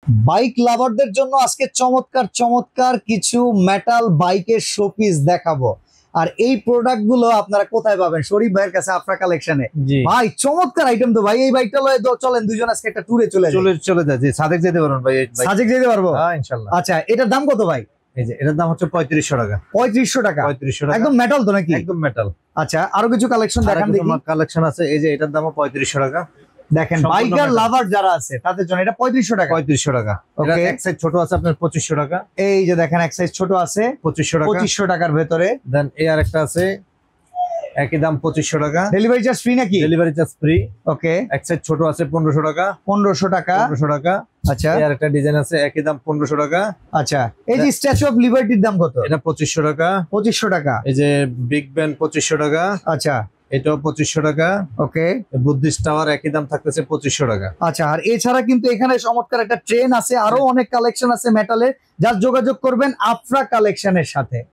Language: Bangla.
বাইক লাভারদের জন্য আজকে চমৎকার চমৎকার কিছু মেটাল বাইকের শোপিস দেখাবো। আর এই প্রোডাক্ট গুলো আপনারা কোথায় পাবেন? শরীফ ভাইয়ের কাছে, আফরা কালেকশনে। ভাই চমৎকার আইটেম তো ভাই, এই বাইকটা লয়ে চলেন দুইজন আজকে একটা ট্যুরে চলে যাচ্ছি। সাদেক যেতে পারবেন ভাই? সাজেক যেতে পারবো ইনশাআল্লাহ। আচ্ছা, এটার দাম কত ভাই? এই যে এটার দাম হচ্ছে 3500 টাকা। 3500 টাকা? 3500 টাকা। একদম মেটাল তো নাকি? একদম মেটাল। আচ্ছা, আরো কিছু কালেকশন দেখান দেখি। কালেকশন আছে, এই যে এটার দামও 3500 টাকা। দেখেন, সম্পূর্ণ বাইকার metal। লাভার যারা আছে তাদের জন্য এটা 3500 টাকা। 3500 টাকা। এটা Okay. এক সাইজ ছোট আছে আপনার 2500 টাকা। এই যে দেখেন, এক সাইজ ছোট আছে 2500 টাকা। 2500 টাকার ভেতরে। দেন এই আরেকটা আছে, একই দাম 2500 টাকা। ডেলিভারি চার্জ ফ্রি নাকি? Delivery charge free. ওকে, এক সাইজ ছোট আছে 1500 টাকা। 1500 টাকা। 1500 টাকা। আচ্ছা এই আরেকটা ডিজাইন আছে, একই দাম 1500 টাকা। আচ্ছা, এই যে স্ট্যাচু অফ লিবার্টির দাম কত? এটা 2500 টাকা। 2500 টাকা। এই যে বিগ ব্যান 2500 টাকা। আচ্ছা, এটাও 2500 টাকা। ওকে। বুদ্ধিস্ট টাওয়ার একই দাম থাকতেছে 2500 টাকা। আচ্ছা, আর এছাড়া কিন্তু এখানে চমৎকার একটা ট্রেন আছে, আরো অনেক কালেকশন আছে মেটালের, যার যোগাযোগ করবেন আফরা কালেকশনের সাথে।